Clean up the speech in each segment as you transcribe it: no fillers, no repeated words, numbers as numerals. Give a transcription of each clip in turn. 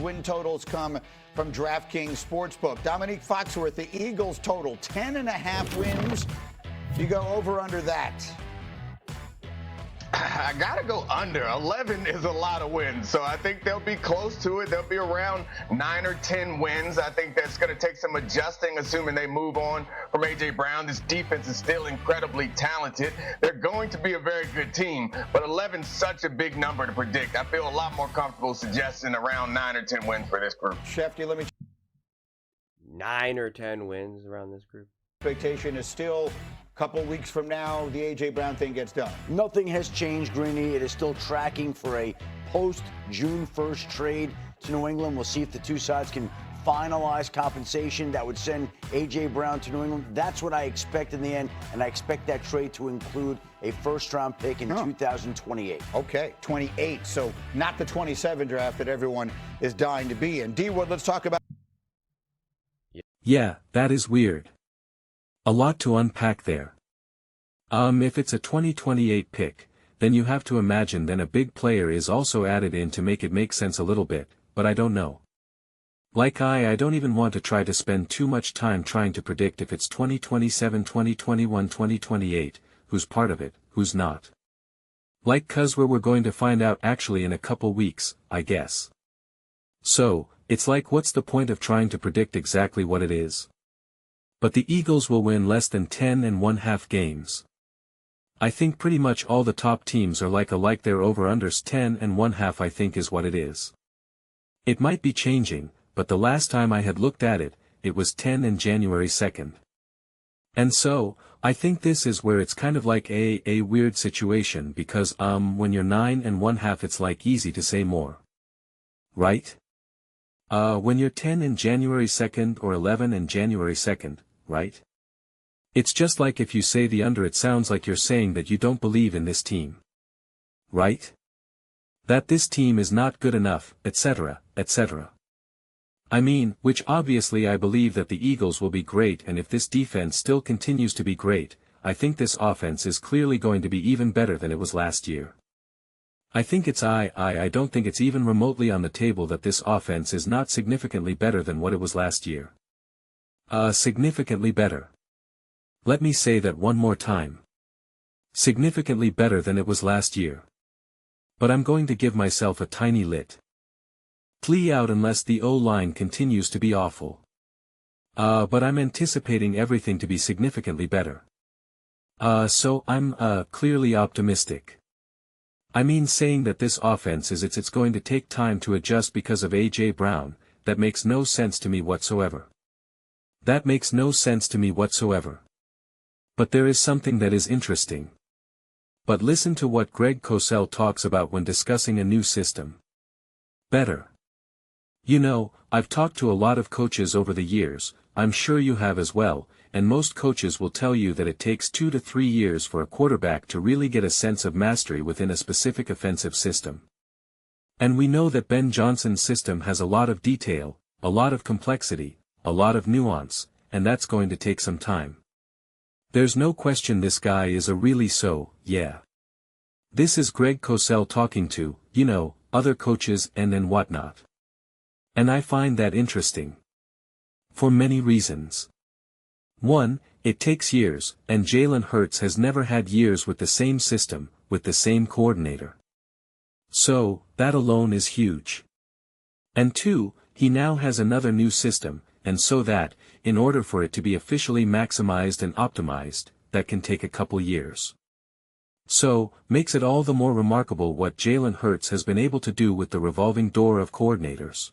win totals come from DraftKings Sportsbook. Dominique Foxworth, the Eagles total 10.5 wins. You go over under that. I gotta go under. 11 is a lot of wins, so I think they'll be close to it. They'll be around 9 or 10 wins. I think that's going to take some adjusting, assuming they move on from A.J. Brown. This defense is still incredibly talented. They're going to be a very good team, but 11 is such a big number to predict. I feel a lot more comfortable suggesting around 9 or 10 wins for this group. Shefty, let me... 9 or 10 wins around this group. Expectation is still a couple weeks from now, the A.J. Brown thing gets done. Nothing has changed, Greeny. It is still tracking for a post-June 1st trade to New England. We'll see if the two sides can finalize compensation that would send A.J. Brown to New England. That's what I expect in the end, and I expect that trade to include a first-round pick in 2028. Okay, 28. So not the 27 draft that everyone is dying to be in. D-Wood, let's talk about... Yeah, that is weird. A lot to unpack there. If it's a 2028 pick, then you have to imagine then a big player is also added in to make it make sense a little bit, but I don't know. Like I don't even want to try to spend too much time trying to predict if it's 2027, 2021, 2028, who's part of it, who's not. Like 'cause we're going to find out actually in a couple weeks, I guess. So, it's like what's the point of trying to predict exactly what it is? But the Eagles will win less than 10.5 games. I think pretty much all the top teams are like their over-unders 10.5 I think is what it is. It might be changing, but the last time I had looked at it, it was 10 in January 2nd. And so, I think this is where it's kind of like a weird situation because when you're 9.5 it's like easy to say more. Right? When you're 10 in January 2nd or 11 in January 2nd, right? It's just like if you say the under, it sounds like you're saying that you don't believe in this team. Right? That this team is not good enough, etc., etc. I mean, which obviously I believe that the Eagles will be great, and if this defense still continues to be great, I think this offense is clearly going to be even better than it was last year. I think it's I don't think it's even remotely on the table that this offense is not significantly better than what it was last year. Significantly better. Let me say that one more time. Significantly better than it was last year. But I'm going to give myself a tiny lit plea out unless the O-line continues to be awful. But I'm anticipating everything to be significantly better. So I'm clearly optimistic. I mean, saying that this offense is it's going to take time to adjust because of A.J. Brown, that makes no sense to me whatsoever. That makes no sense to me whatsoever. But there is something that is interesting. But listen to what Greg Cosell talks about when discussing a new system. Better. You know, I've talked to a lot of coaches over the years, I'm sure you have as well, and most coaches will tell you that it takes 2 to 3 years for a quarterback to really get a sense of mastery within a specific offensive system. And we know that Ben Johnson's system has a lot of detail, a lot of complexity, a lot of nuance, and that's going to take some time. There's no question this guy is a really yeah. This is Greg Cosell talking to, you know, other coaches and whatnot. And I find that interesting. For many reasons. 1, it takes years, and Jalen Hurts has never had years with the same system, with the same coordinator. So, that alone is huge. And 2, he now has another new system, and so that, in order for it to be officially maximized and optimized, that can take a couple years. So, makes it all the more remarkable what Jalen Hurts has been able to do with the revolving door of coordinators.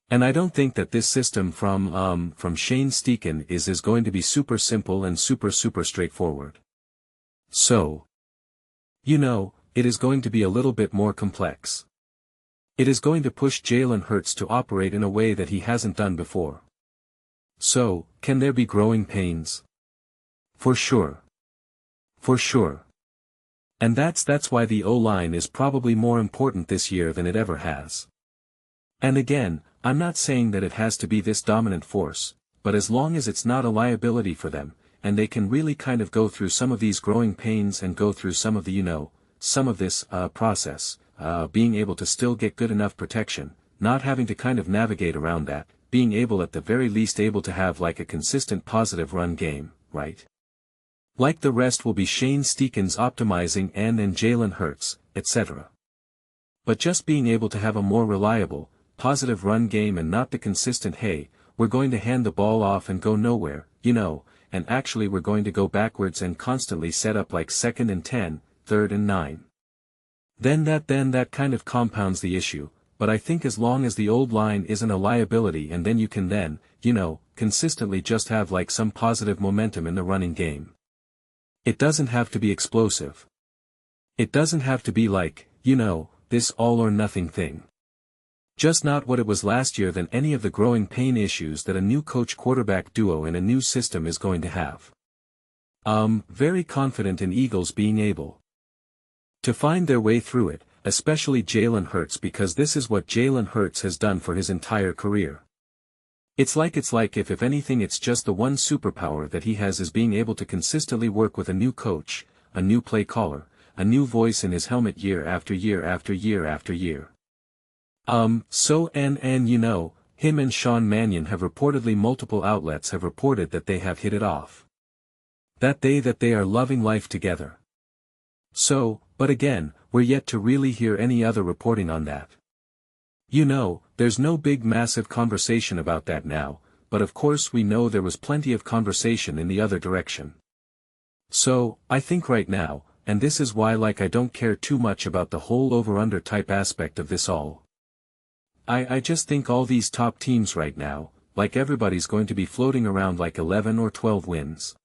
And I don't think that this system from Shane Steichen is going to be super simple and super straightforward. So, you know, it is going to be a little bit more complex. It is going to push Jalen Hurts to operate in a way that he hasn't done before. So, can there be growing pains? For sure. For sure. And that's why the O-line is probably more important this year than it ever has. And again, I'm not saying that it has to be this dominant force, but as long as it's not a liability for them, and they can really kind of go through some of these growing pains and go through some of the, some of this process, being able to still get good enough protection, not having to kind of navigate around that, being able at the very least able to have like a consistent positive run game, right? Like the rest will be Shane Steichen's optimizing and Jalen Hurts, etc. But just being able to have a more reliable, positive run game and not the consistent hey, we're going to hand the ball off and go nowhere, and actually we're going to go backwards and constantly set up like 2nd and 10, 3rd and 9. Then that kind of compounds the issue, but I think as long as the old line isn't a liability and then you can consistently just have like some positive momentum in the running game. It doesn't have to be explosive. It doesn't have to be like, this all or nothing thing. Just not what it was last year than any of the growing pain issues that a new coach quarterback duo in a new system is going to have. Very confident in Eagles being able to find their way through it, especially Jalen Hurts because this is what Jalen Hurts has done for his entire career. It's like if anything it's just the one superpower that he has is being able to consistently work with a new coach, a new play caller, a new voice in his helmet year after year after year after year. Him and Sean Mannion have reportedly multiple outlets have reported that they have hit it off. That they are loving life together. But again, we're yet to really hear any other reporting on that. There's no big massive conversation about that now, but of course we know there was plenty of conversation in the other direction. So, I think right now, and this is why I don't care too much about the whole over-under type aspect of this all. I just think all these top teams right now, like everybody's going to be floating around like 11 or 12 wins.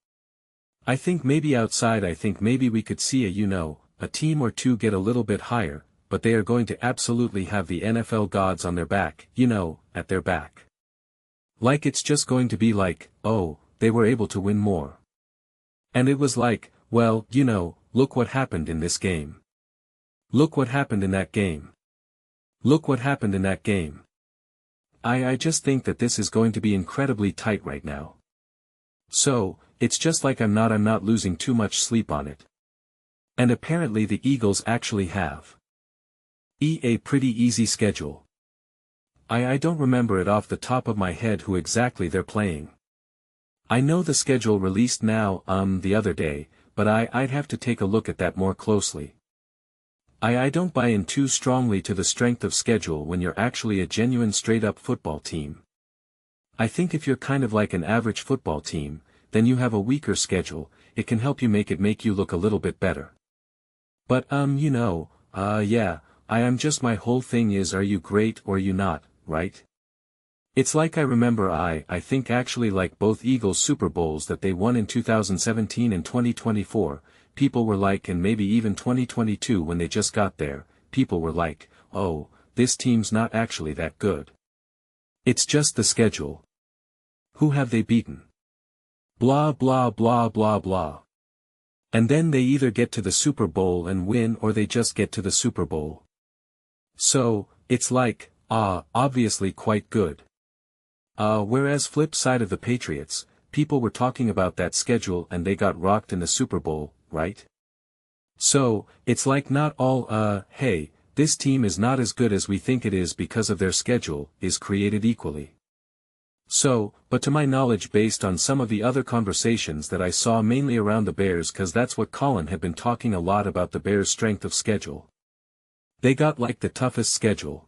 I think maybe outside we could see a team or two get a little bit higher, but they are going to absolutely have the NFL gods on their back, at their back. Like it's just going to be like, oh, they were able to win more. And it was like, well, look what happened in this game. Look what happened in that game. Look what happened in that game. I just think that this is going to be incredibly tight right now. So, it's just like I'm not losing too much sleep on it. And apparently the Eagles actually have a pretty easy schedule. I don't remember it off the top of my head who exactly they're playing. I know the schedule released now, the other day, but I'd have to take a look at that more closely. I don't buy in too strongly to the strength of schedule when you're actually a genuine straight-up football team. I think if you're kind of like an average football team, then you have a weaker schedule, it can help you make you look a little bit better. But yeah, I am just my whole thing is are you great or you not, right? It's like I remember I think actually like both Eagles Super Bowls that they won in 2017 and 2024, people were like and maybe even 2022 when they just got there, people were like, oh, this team's not actually that good. It's just the schedule. Who have they beaten? Blah blah blah blah blah. And then they either get to the Super Bowl and win or they just get to the Super Bowl. So, it's like, obviously quite good. Whereas flip side of the Patriots, people were talking about that schedule and they got rocked in the Super Bowl, right? So, it's like not all, hey, this team is not as good as we think it is because of their schedule, is created equally. So, but to my knowledge based on some of the other conversations that I saw mainly around the Bears cause that's what Colin had been talking a lot about the Bears' strength of schedule. They got like the toughest schedule.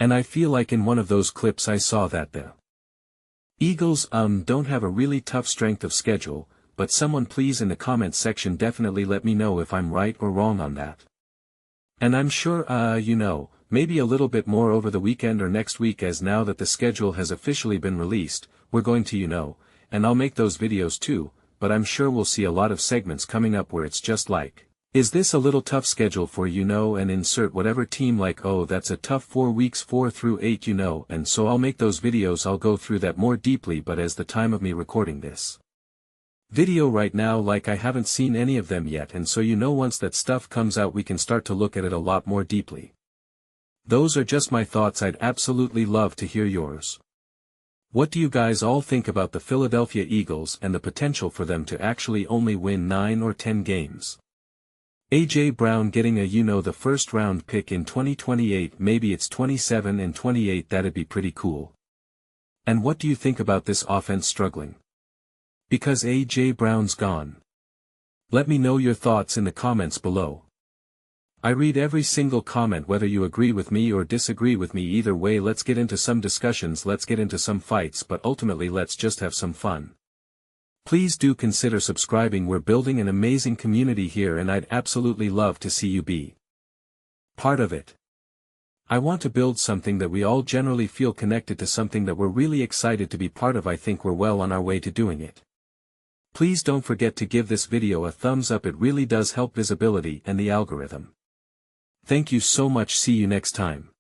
And I feel like in one of those clips I saw that the Eagles don't have a really tough strength of schedule, but someone please in the comments section definitely let me know if I'm right or wrong on that. And I'm sure maybe a little bit more over the weekend or next week as now that the schedule has officially been released, we're going to and I'll make those videos too, but I'm sure we'll see a lot of segments coming up where it's just like, is this a little tough schedule for and insert whatever team like oh that's a tough 4 weeks 4 through 8 and so I'll make those videos I'll go through that more deeply but as the time of me recording this video right now like I haven't seen any of them yet and so once that stuff comes out we can start to look at it a lot more deeply. Those are just my thoughts I'd absolutely love to hear yours. What do you guys all think about the Philadelphia Eagles and the potential for them to actually only win 9 or 10 games? A.J. Brown getting a the first round pick in 2028, maybe it's 27 and 28, that'd be pretty cool. And what do you think about this offense struggling? Because A.J. Brown's gone. Let me know your thoughts in the comments below. I read every single comment whether you agree with me or disagree with me. Either way, let's get into some discussions, let's get into some fights, but ultimately let's just have some fun. Please do consider subscribing. We're building an amazing community here and I'd absolutely love to see you be part of it. I want to build something that we all generally feel connected to, something that we're really excited to be part of. I think we're well on our way to doing it. Please don't forget to give this video a thumbs up, it really does help visibility and the algorithm. Thank you so much, see you next time.